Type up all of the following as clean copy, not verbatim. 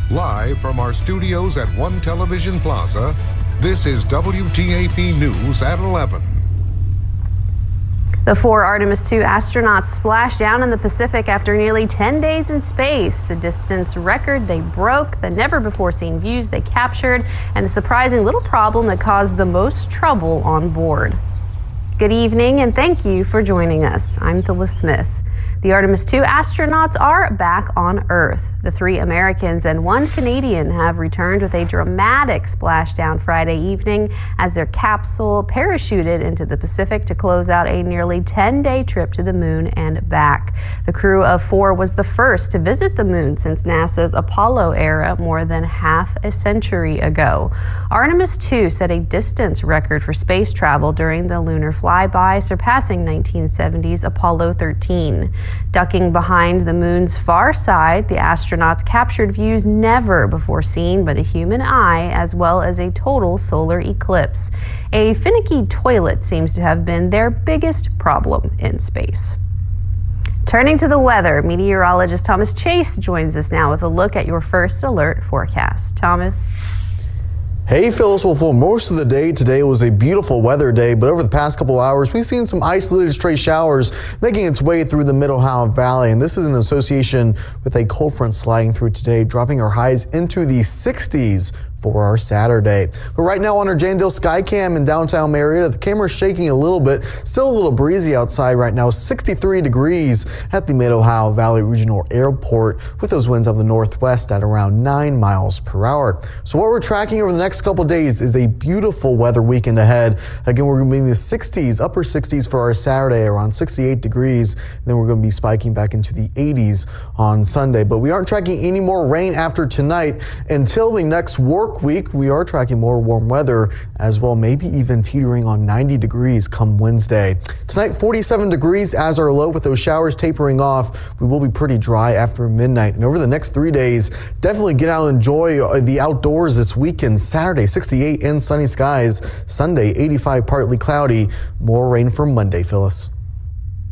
Live from our studios at One Television Plaza, this is WTAP News at 11. The 4 Artemis II astronauts splashed down in the Pacific after nearly 10 days in space. The distance record they broke, the never-before-seen views they captured, and the surprising little problem that caused the most trouble on board. Good evening, and thank you for joining us. I'm Phyllis Smith. The Artemis II astronauts are back on Earth. The 3 Americans and 1 Canadian have returned with a dramatic splashdown Friday evening as their capsule parachuted into the Pacific to close out a nearly 10-day trip to the moon and back. The crew of 4 was the first to visit the moon since NASA's Apollo era more than half a century ago. Artemis II set a distance record for space travel during the lunar flyby, surpassing 1970's Apollo 13. Ducking behind the moon's far side, the astronauts captured views never before seen by the human eye, as well as a total solar eclipse. A finicky toilet seems to have been their biggest problem in space. Turning to the weather, meteorologist Thomas Chase joins us now with a look at your first alert forecast. Thomas? Hey Phyllis, well, for most of the day today was a beautiful weather day, but over the past couple hours we've seen some isolated stray showers making its way through the Middle Ohio Valley, and this is in association with a cold front sliding through today, dropping our highs into the 60s for our Saturday. But right now on our Jandale Skycam in downtown Marietta, the camera's shaking a little bit. Still a little breezy outside right now. 63 degrees at the Mid-Ohio Valley Regional Airport with those winds out of the northwest at around 9 miles per hour. So what we're tracking over the next couple days is a beautiful weather weekend ahead. Again, we're going to be in the 60s, upper 60s for our Saturday, around 68 degrees. And then we're going to be spiking back into the 80s on Sunday. But we aren't tracking any more rain after tonight until the next work week. We are tracking more warm weather as well, maybe even teetering on 90 degrees come Wednesday. Tonight, 47 degrees as our low with those showers tapering off. We will be pretty dry after midnight. And over the next 3 days, definitely get out and enjoy the outdoors this weekend. Saturday, 68 and sunny skies. Sunday, 85 partly cloudy. More rain for Monday, Phyllis.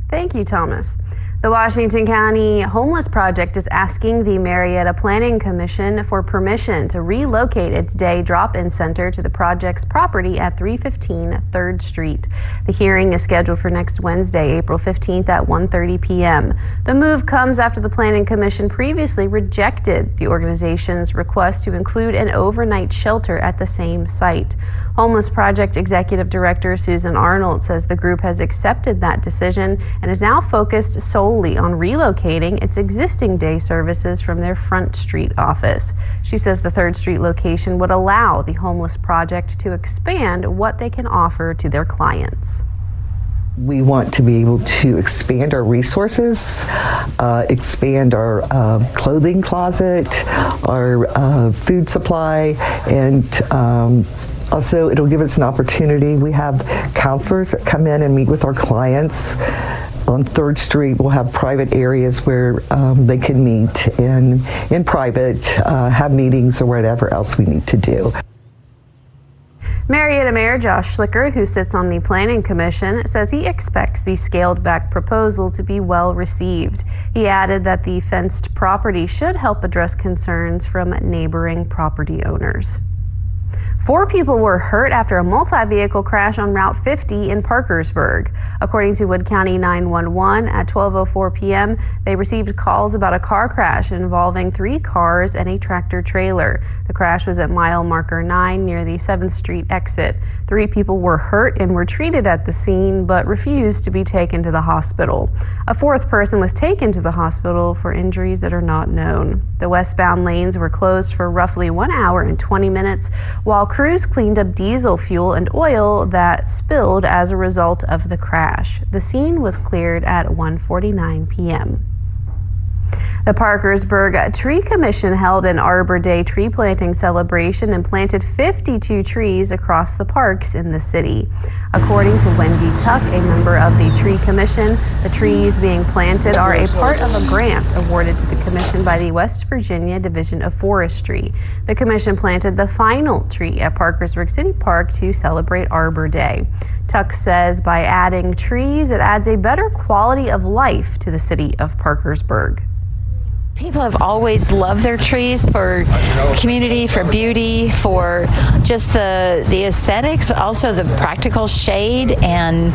Thank you, Thomas. The Washington County Homeless Project is asking the Marietta Planning Commission for permission to relocate its day drop-in center to the project's property at 315 3rd Street. The hearing is scheduled for next Wednesday, April 15th at 1:30 p.m. The move comes after the Planning Commission previously rejected the organization's request to include an overnight shelter at the same site. Homeless Project Executive Director Susan Arnold says the group has accepted that decision and is now focused solely on relocating its existing day services from their Front Street office. She says the 3rd Street location would allow the Homeless Project to expand what they can offer to their clients. We want to be able to expand our resources, expand our clothing closet, our food supply, and also it'll give us an opportunity. We have counselors that come in and meet with our clients. On 3rd Street, we'll have private areas where they can meet and in private, have meetings or whatever else we need to do. Marietta Mayor Josh Schlicker, who sits on the Planning Commission, says he expects the scaled-back proposal to be well received. He added that the fenced property should help address concerns from neighboring property owners. 4 people were hurt after a multi-vehicle crash on Route 50 in Parkersburg. According to Wood County 911, at 12:04 p.m., they received calls about a car crash involving 3 cars and a tractor-trailer. The crash was at mile marker 9 near the 7th Street exit. 3 people were hurt and were treated at the scene, but refused to be taken to the hospital. A 4th person was taken to the hospital for injuries that are not known. The westbound lanes were closed for roughly 1 hour and 20 minutes, while crews cleaned up diesel fuel and oil that spilled as a result of the crash. The scene was cleared at 1:49 p.m. The Parkersburg Tree Commission held an Arbor Day tree planting celebration and planted 52 trees across the parks in the city. According to Wendy Tuck, a member of the Tree Commission, the trees being planted are a part of a grant awarded to the commission by the West Virginia Division of Forestry. The commission planted the final tree at Parkersburg City Park to celebrate Arbor Day. Tuck says by adding trees, it adds a better quality of life to the city of Parkersburg. People have always loved their trees for community, for beauty, for just the aesthetics, but also the practical shade and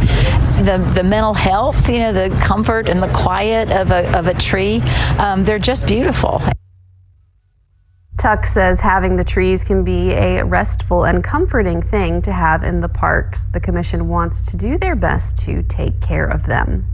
the mental health, you know, the comfort and the quiet of a tree. They're just beautiful. Tuck says having the trees can be a restful and comforting thing to have in the parks. The commission wants to do their best to take care of them.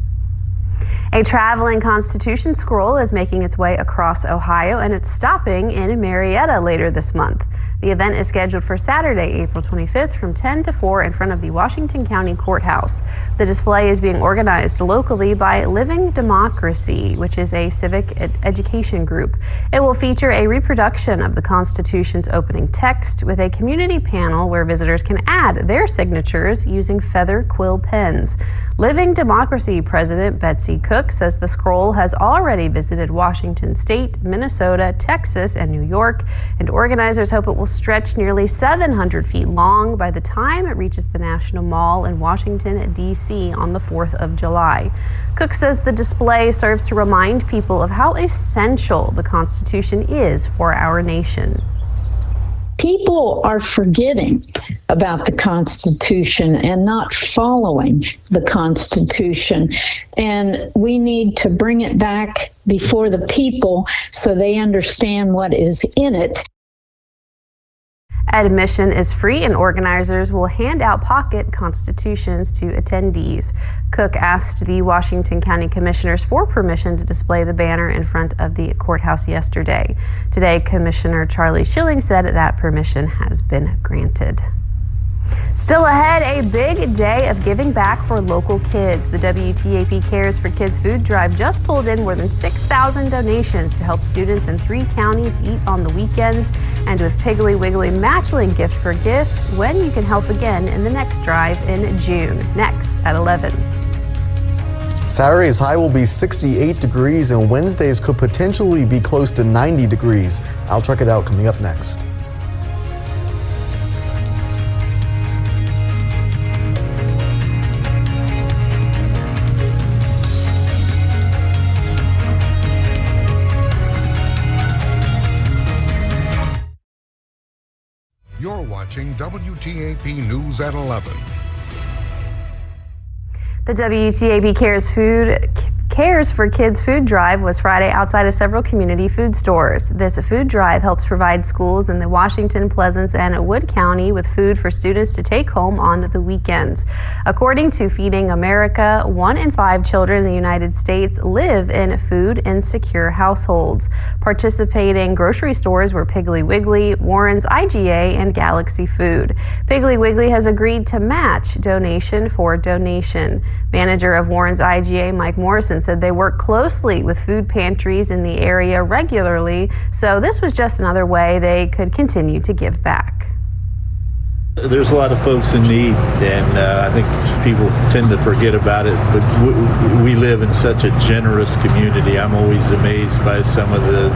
A traveling Constitution scroll is making its way across Ohio, and it's stopping in Marietta later this month. The event is scheduled for Saturday, April 25th from 10 to 4 in front of the Washington County Courthouse. The display is being organized locally by Living Democracy, which is a civic education group. It will feature a reproduction of the Constitution's opening text with a community panel where visitors can add their signatures using feather quill pens. Living Democracy President Betsy Cook says the scroll has already visited Washington State, Minnesota, Texas, and New York, and organizers hope it will stretch nearly 700 feet long by the time it reaches the National Mall in Washington, D.C. on the 4th of July. Cook says the display serves to remind people of how essential the Constitution is for our nation. People are forgetting about the Constitution and not following the Constitution. And we need to bring it back before the people so they understand what is in it. Admission is free and organizers will hand out pocket constitutions to attendees. Cook asked the Washington County Commissioners for permission to display the banner in front of the courthouse yesterday. Today, Commissioner Charlie Schilling said that permission has been granted. Still ahead, a big day of giving back for local kids. The WTAP Cares for Kids food drive just pulled in more than 6,000 donations to help students in 3 counties eat on the weekends. And with Piggly Wiggly matching gift for gift, when you can help again in the next drive in June. Next at 11. Saturday's high will be 68 degrees and Wednesdays could potentially be close to 90 degrees. I'll check it out coming up next. You're watching WTAP News at 11. The WTAP Cares for Kids food drive was Friday outside of several community food stores. This food drive helps provide schools in the Washington, Pleasant, and Wood County with food for students to take home on the weekends. According to Feeding America, 1 in 5 children in the United States live in food insecure households. Participating grocery stores were Piggly Wiggly, Warren's IGA, and Galaxy Food. Piggly Wiggly has agreed to match donation for donation. Manager of Warren's IGA, Mike Morrison, said they work closely with food pantries in the area regularly, so this was just another way they could continue to give back. There's a lot of folks in need, and I think people tend to forget about it, but we live in such a generous community. I'm always amazed by some of the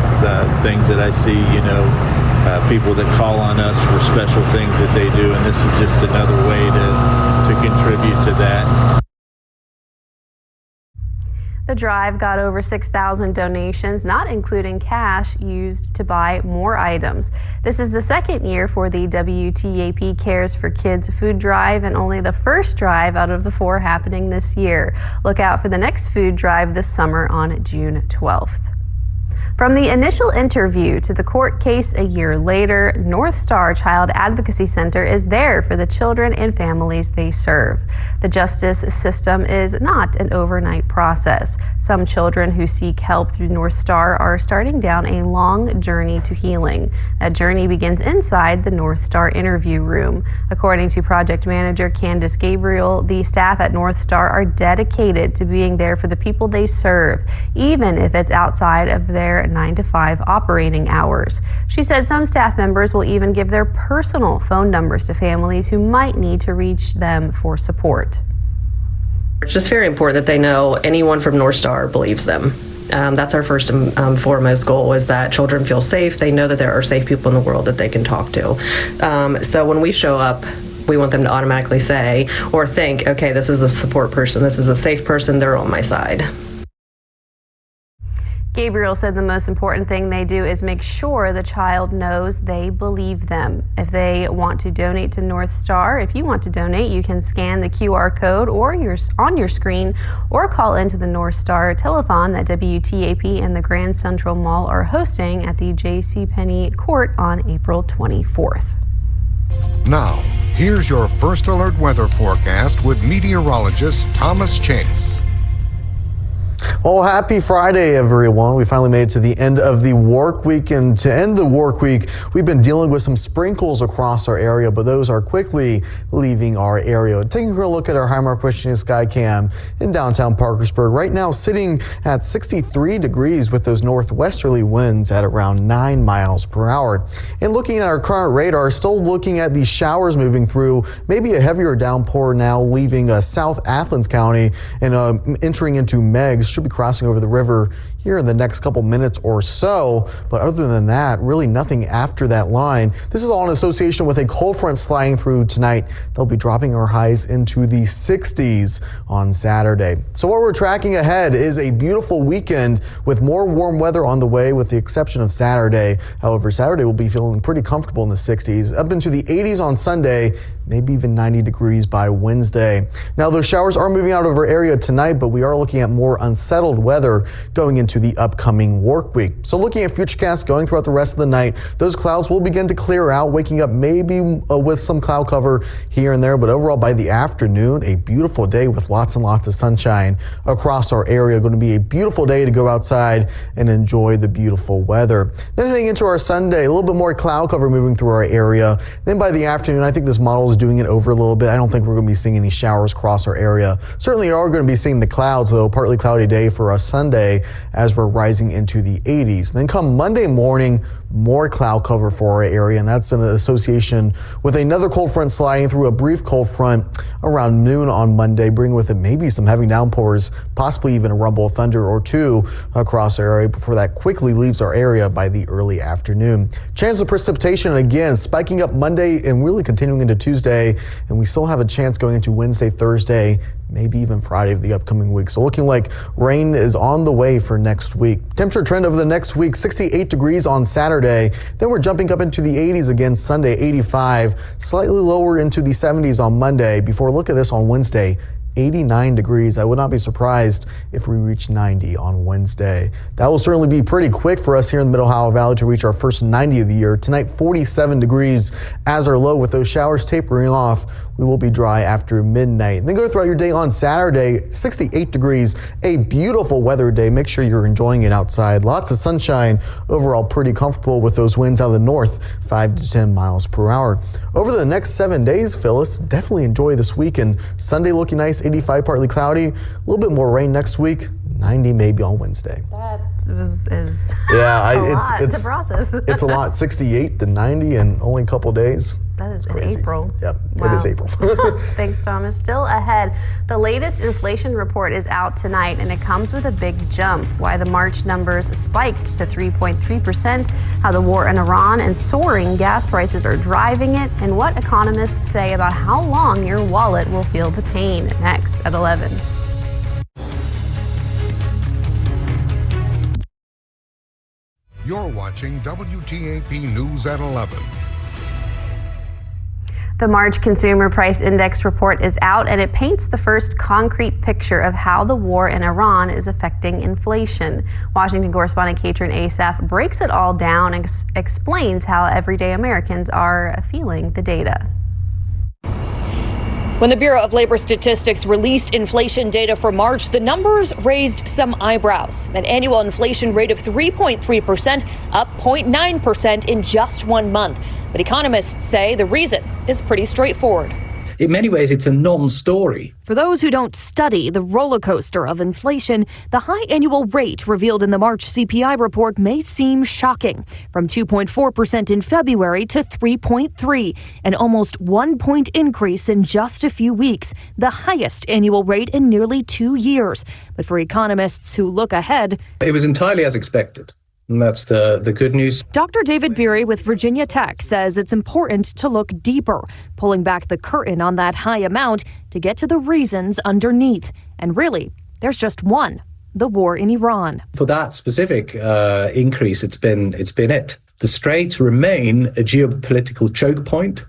things that I see, you know, people that call on us for special things that they do, and this is just another way to contribute to that. The drive got over 6,000 donations, not including cash used to buy more items. This is the second year for the WTAP Cares for Kids food drive and only the first drive out of the 4 happening this year. Look out for the next food drive this summer on June 12th. From the initial interview to the court case a year later, North Star Child Advocacy Center is there for the children and families they serve. The justice system is not an overnight process. Some children who seek help through North Star are starting down a long journey to healing. That journey begins inside the North Star interview room. According to project manager Candace Gabriel, the staff at North Star are dedicated to being there for the people they serve, even if it's outside of their 9-to-5 operating hours. She said some staff members will even give their personal phone numbers to families who might need to reach them for support. It's just very important that they know anyone from North Star believes them. That's our first and foremost goal, is that children feel safe. They know that there are safe people in the world that they can talk to. So when we show up, we want them to automatically say or think, okay, this is a support person, this is a safe person, they're on my side. Gabriel said the most important thing they do is make sure the child knows they believe them. If they want to donate to North Star, if you want to donate, you can scan the QR code or on your screen or call into the North Star telethon that WTAP and the Grand Central Mall are hosting at the JCPenney Court on April 24th. Now, here's your first alert weather forecast with meteorologist Thomas Chase. Well, happy Friday, everyone. We finally made it to the end of the work week. And to end the work week, we've been dealing with some sprinkles across our area, but those are quickly leaving our area. Taking a look at our Highmark Wishing Sky Cam in downtown Parkersburg. Right now, sitting at 63 degrees with those northwesterly winds at around 9 miles per hour. And looking at our current radar, still looking at these showers moving through, maybe a heavier downpour now leaving South Athens County and entering into Meigs. Should be crossing over the river here in the next couple minutes or so, but other than that, really nothing after that line. This is all in association with a cold front sliding through tonight. They'll be dropping our highs into the 60s on Saturday. So what we're tracking ahead is a beautiful weekend with more warm weather on the way, with the exception of Saturday. However, Saturday will be feeling pretty comfortable in the 60s, up into the 80s on Sunday, maybe even 90 degrees by Wednesday. Now, those showers are moving out of our area tonight, but we are looking at more unsettled weather going into the upcoming work week. So looking at futurecasts going throughout the rest of the night, those clouds will begin to clear out, waking up maybe with some cloud cover here and there, but overall by the afternoon, a beautiful day with lots and lots of sunshine across our area. Going to be a beautiful day to go outside and enjoy the beautiful weather. Then heading into our Sunday, a little bit more cloud cover moving through our area. Then by the afternoon, I think this model is doing it over a little bit. I don't think we're going to be seeing any showers across our area. Certainly are going to be seeing the clouds, though. Partly cloudy day for us Sunday as we're rising into the 80s. Then come Monday morning, more cloud cover for our area, and that's in association with another cold front sliding through, a brief cold front around noon on Monday, bringing with it maybe some heavy downpours, possibly even a rumble of thunder or two across our area before that quickly leaves our area by the early afternoon. Chance of precipitation again spiking up Monday and really continuing into Tuesday, and we still have a chance going into Wednesday, Thursday, maybe even Friday of the upcoming week. So looking like rain is on the way for next week. Temperature trend over the next week, 68 degrees on Saturday. Then we're jumping up into the 80s again Sunday, 85, slightly lower into the 70s on Monday. Before look at this on Wednesday, 89 degrees. I would not be surprised if we reach 90 on Wednesday. That will certainly be pretty quick for us here in the Middle Ohio Valley to reach our first 90 of the year. Tonight, 47 degrees as our low, with those showers tapering off. We will be dry after midnight. And then go throughout your day on Saturday, 68 degrees, a beautiful weather day. Make sure you're enjoying it outside. Lots of sunshine, overall pretty comfortable with those winds out of the north, 5 to 10 miles per hour. Over the next 7 days, Phyllis, definitely enjoy this weekend. Sunday looking nice, 85, partly cloudy. A little bit more rain next week, 90 maybe on Wednesday. That is it's to process. It's a lot, 68 to 90 in only a couple days. That is crazy. April. Yep, Wow. It is April. Thanks, Thomas. Still ahead, the latest inflation report is out tonight, and it comes with a big jump. Why the March numbers spiked to 3.3%, how the war in Iran and soaring gas prices are driving it, and what economists say about how long your wallet will feel the pain. Next at 11. You're watching WTAP News at 11. The March Consumer Price Index report is out, and it paints the first concrete picture of how the war in Iran is affecting inflation. Washington correspondent Katrin Asaf breaks it all down and explains how everyday Americans are feeling the data. When the Bureau of Labor Statistics released inflation data for March, the numbers raised some eyebrows. An annual inflation rate of 3.3%, up 0.9% in just 1 month. But economists say the reason is pretty straightforward. In many ways, it's a non-story. For those who don't study the roller coaster of inflation, the high annual rate revealed in the March CPI report may seem shocking. From 2.4% in February to 3.3%, an almost 1 point increase in just a few weeks, the highest annual rate in nearly 2 years. But for economists who look ahead, it was entirely as expected. And that's the good news. Dr. David Beery with Virginia Tech says it's important to look deeper, pulling back the curtain on that high amount to get to the reasons underneath. And really, there's just one. the war in Iran. For that specific increase, it's been it. The Straits remain a geopolitical choke point,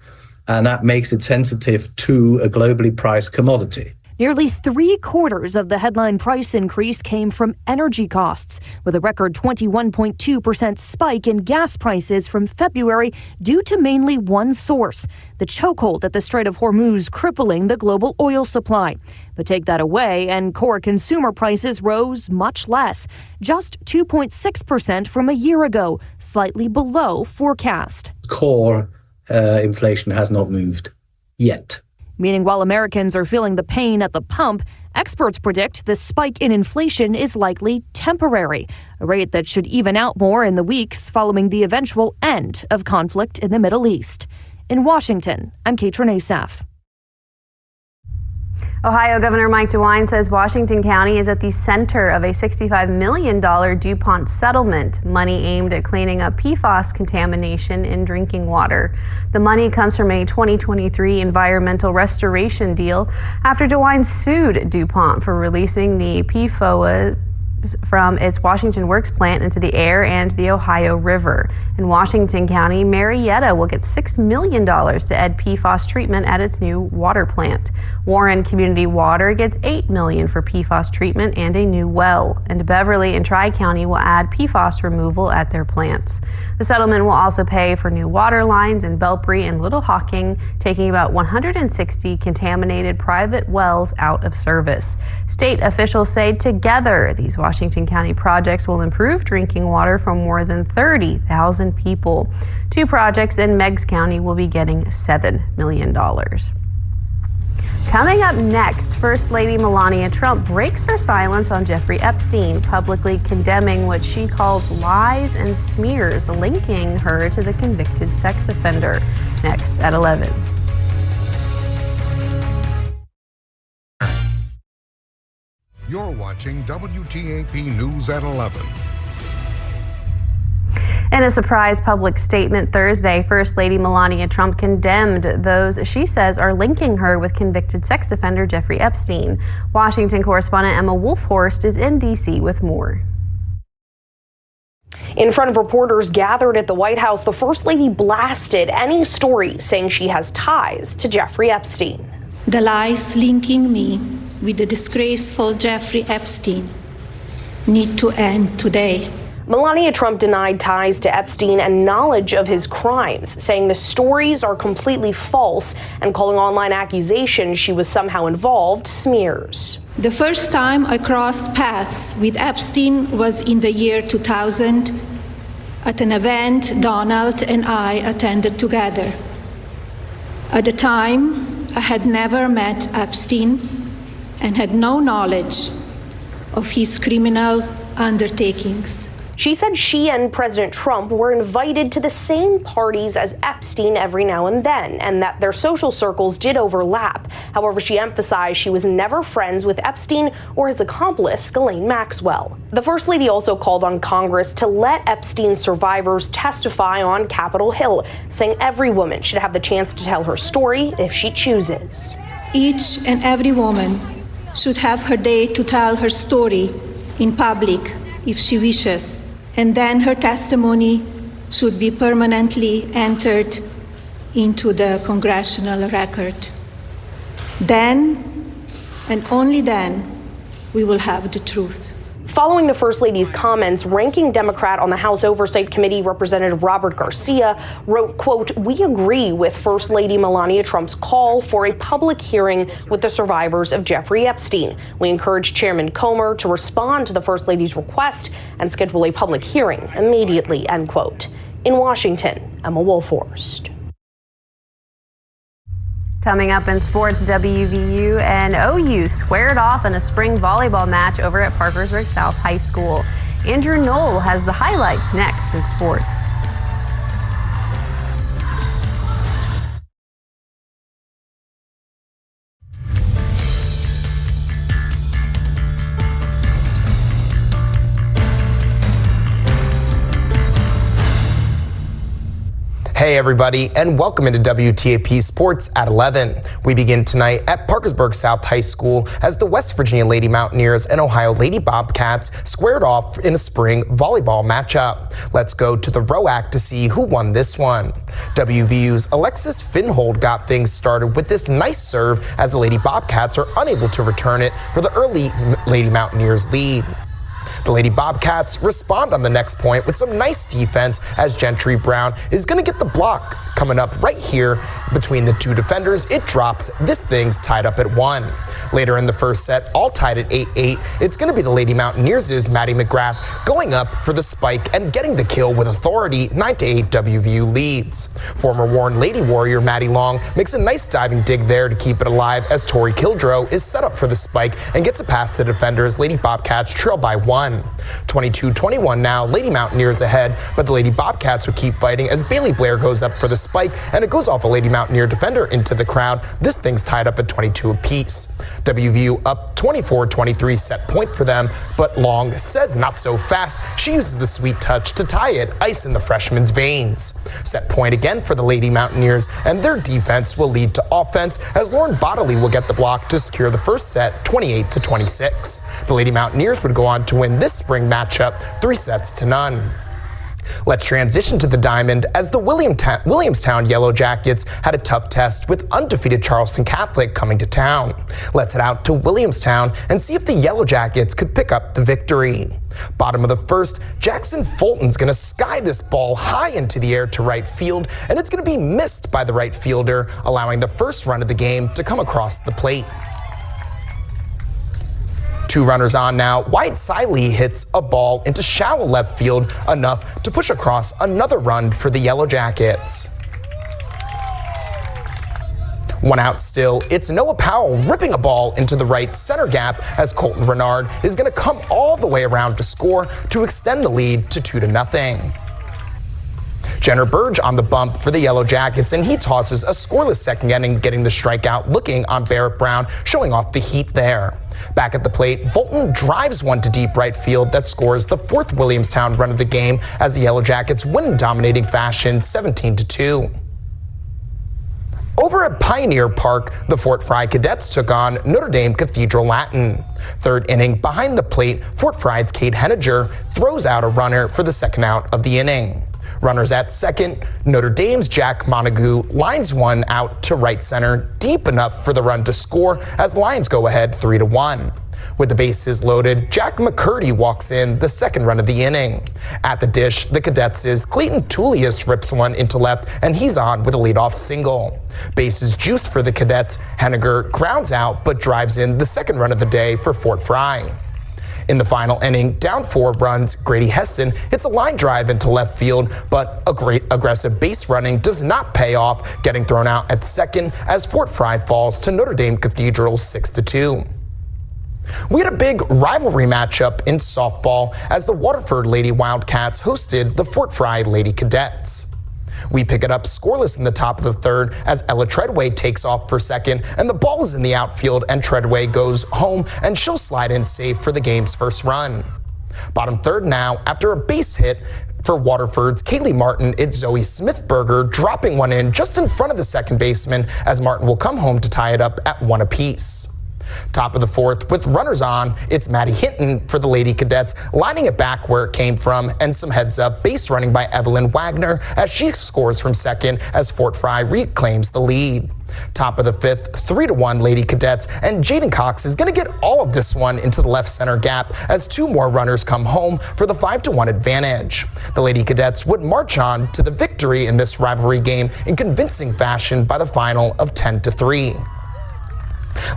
and that makes it sensitive to a globally priced commodity. Nearly 3/4 of the headline price increase came from energy costs, with a record 21.2% spike in gas prices from February due to mainly one source, the chokehold at the Strait of Hormuz crippling the global oil supply. But take that away, and core consumer prices rose much less, just 2.6% from a year ago, slightly below forecast. Core inflation has not moved yet. Meaning while Americans are feeling the pain at the pump, experts predict the spike in inflation is likely temporary, a rate that should even out more in the weeks following the eventual end of conflict in the Middle East. In Washington, I'm Katrin Asaf. Ohio Governor Mike DeWine says Washington County is at the center of a $65 million DuPont settlement, money aimed at cleaning up PFAS contamination in drinking water. The money comes from a 2023 environmental restoration deal after DeWine sued DuPont for releasing the PFAS from its Washington Works plant into the air and the Ohio River. In Washington County, Marietta will get $6 million to add PFAS treatment at its new water plant. Warren Community Water gets $8 million for PFAS treatment and a new well. And Beverly and Tri-County will add PFAS removal at their plants. The settlement will also pay for new water lines in Belpre and Little Hocking, taking about 160 contaminated private wells out of service. State officials say together these Washington County projects will improve drinking water for more than 30,000 people. 2 projects in Meigs County will be getting $7 million. Coming up next, First Lady Melania Trump breaks her silence on Jeffrey Epstein, publicly condemning what she calls lies and smears linking her to the convicted sex offender. Next at 11. You're watching WTAP News at 11. In a surprise public statement Thursday, First Lady Melania Trump condemned those she says are linking her with convicted sex offender Jeffrey Epstein. Washington correspondent Emma Wolfhorst is in D.C. with more. In front of reporters gathered at the White House, the First Lady blasted any story saying she has ties to Jeffrey Epstein. The lies linking me with the disgraceful Jeffrey Epstein need to end today. Melania Trump denied ties to Epstein and knowledge of his crimes, saying the stories are completely false and calling online accusations she was somehow involved smears. The first time I crossed paths with Epstein was in the year 2000 at an event Donald and I attended together. At the time, I had never met Epstein and had no knowledge of his criminal undertakings. She said she and President Trump were invited to the same parties as Epstein every now and then, and that their social circles did overlap. However, she emphasized she was never friends with Epstein or his accomplice, Ghislaine Maxwell. The First Lady also called on Congress to let Epstein survivors testify on Capitol Hill, saying every woman should have the chance to tell her story if she chooses. Each and every woman should have her day to tell her story in public if she wishes, and then her testimony should be permanently entered into the congressional record. Then, and only then, we will have the truth. Following the First Lady's comments, ranking Democrat on the House Oversight Committee, Representative Robert Garcia, wrote, quote, "We agree with First Lady Melania Trump's call for a public hearing with the survivors of Jeffrey Epstein. We encourage Chairman Comer to respond to the First Lady's request and schedule a public hearing immediately," end quote. In Washington, Emma Wolfhorst. Coming up in sports, WVU and OU squared off in a spring volleyball match over at Parkersburg South High School. Andrew Knoll has the highlights next in sports. Hey everybody, and welcome into WTAP Sports at 11. We begin tonight at Parkersburg South High School as the West Virginia Lady Mountaineers and Ohio Lady Bobcats squared off in a spring volleyball matchup. Let's go to the ROAC to see who won this one. WVU's Alexis Finhold got things started with this nice serve as the Lady Bobcats are unable to return it for the early Lady Mountaineers lead. The Lady Bobcats respond on the next point with some nice defense as Gentry Brown is going to get the block coming up right here between the two defenders. It drops. This thing's tied up at 1. Later in the first set, all tied at 8-8. It's going to be the Lady Mountaineers' Maddie McGrath going up for the spike and getting the kill with authority. 9-8 WVU leads. Former Warren Lady Warrior Maddie Long makes a nice diving dig there to keep it alive as Tori Kildrow is set up for the spike and gets a pass to defenders. Lady Bobcats trail by 1. 22-21 now. Lady Mountaineers ahead, but the Lady Bobcats would keep fighting as Bailey Blair goes up for the spike and it goes off a Lady Mountaineer defender into the crowd. This thing's tied up at 22 apiece. WVU up 24-23 set point for them, but Long says not so fast. She uses the sweet touch to tie it, ice in the freshman's veins. Set point again for the Lady Mountaineers, and their defense will lead to offense as Lauren Bodley will get the block to secure the first set 28-26. The Lady Mountaineers would go on to win this spring matchup 3-0. Let's transition to the diamond as the Williamstown Yellow Jackets had a tough test with undefeated Charleston Catholic coming to town. Let's head out to Williamstown and see if the Yellow Jackets could pick up the victory. Bottom of the first, Jackson Fulton's going to sky this ball high into the air to right field, and it's going to be missed by the right fielder, allowing the first run of the game to come across the plate. 2 runners on now. Wyatt Siley hits a ball into shallow left field enough to push across another run for the Yellow Jackets. 1 out still. It's Noah Powell ripping a ball into the right center gap as Colton Renard is going to come all the way around to score to extend the lead to 2-0. Jenner Burge on the bump for the Yellow Jackets, and he tosses a scoreless second inning, getting the strikeout, looking on Barrett Brown, showing off the heat there. Back at the plate, Fulton drives one to deep right field that scores the 4th Williamstown run of the game as the Yellow Jackets win in dominating fashion 17-2. Over at Pioneer Park, the Fort Fry Cadets took on Notre Dame Cathedral Latin. 3rd inning, behind the plate, Fort Fry's Kate Henniger throws out a runner for the second out of the inning. Runners at second, Notre Dame's Jack Montague lines one out to right center, deep enough for the run to score as the Lions go ahead 3-1. With the bases loaded, Jack McCurdy walks in the second run of the inning. At the dish, the Cadets' Clayton Tullius rips one into left, and he's on with a leadoff single. Bases juiced for the Cadets, Henniger grounds out but drives in the second run of the day for Fort Fry. In the final inning, down 4 runs, Grady Hesson hits a line drive into left field, but a great aggressive base running does not pay off, getting thrown out at second as Fort Fry falls to Notre Dame Cathedral 6-2. We had a big rivalry matchup in softball as the Waterford Lady Wildcats hosted the Fort Fry Lady Cadets. We pick it up scoreless in the top of the 3rd as Ella Treadway takes off for second, and the ball is in the outfield and Treadway goes home and she'll slide in safe for the game's first run. Bottom 3rd now, after a base hit for Waterford's Kaylee Martin, it's Zoe Smithberger dropping one in just in front of the second baseman as Martin will come home to tie it up at 1 apiece. Top of the 4th, with runners on, it's Maddie Hinton for the Lady Cadets, lining it back where it came from, and some heads up base running by Evelyn Wagner as she scores from second as Fort Fry reclaims the lead. Top of the 5th, 3-1 Lady Cadets, and Jaden Cox is going to get all of this one into the left center gap as 2 more runners come home for the 5-1 advantage. The Lady Cadets would march on to the victory in this rivalry game in convincing fashion by the final of 10-3.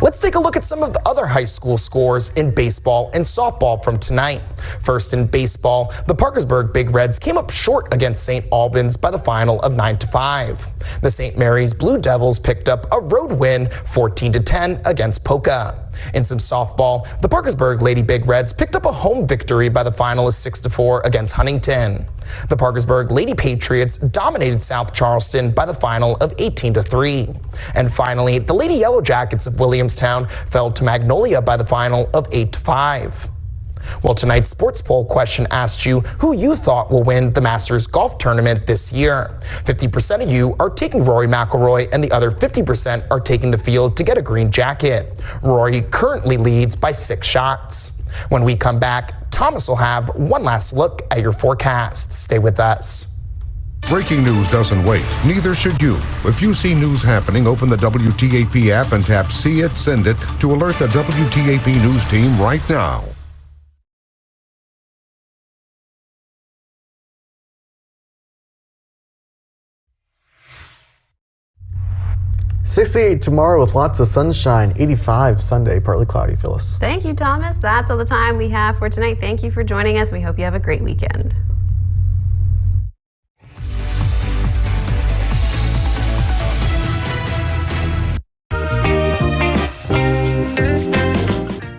Let's take a look at some of the other high school scores in baseball and softball from tonight. First in baseball, the Parkersburg Big Reds came up short against St. Albans by the final of 9-5. The St. Mary's Blue Devils picked up a road win 14-10 against Poca. In some softball, the Parkersburg Lady Big Reds picked up a home victory by the final of 6-4 against Huntington. The Parkersburg Lady Patriots dominated South Charleston by the final of 18-3. And finally, the Lady Yellow Jackets of Williamstown fell to Magnolia by the final of 8-5. Well, tonight's sports poll question asked you who you thought will win the Masters golf tournament this year. 50% of you are taking Rory McIlroy, and the other 50% are taking the field to get a green jacket. Rory currently leads by 6 shots. When we come back, Thomas will have one last look at your forecast. Stay with us. Breaking news doesn't wait. Neither should you. If you see news happening, open the WTAP app and tap See It, Send It to alert the WTAP news team right now. 68 tomorrow with lots of sunshine. 85 Sunday, partly cloudy. Phyllis. Thank you, Thomas. That's all the time we have for tonight. Thank you for joining us. We hope you have a great weekend.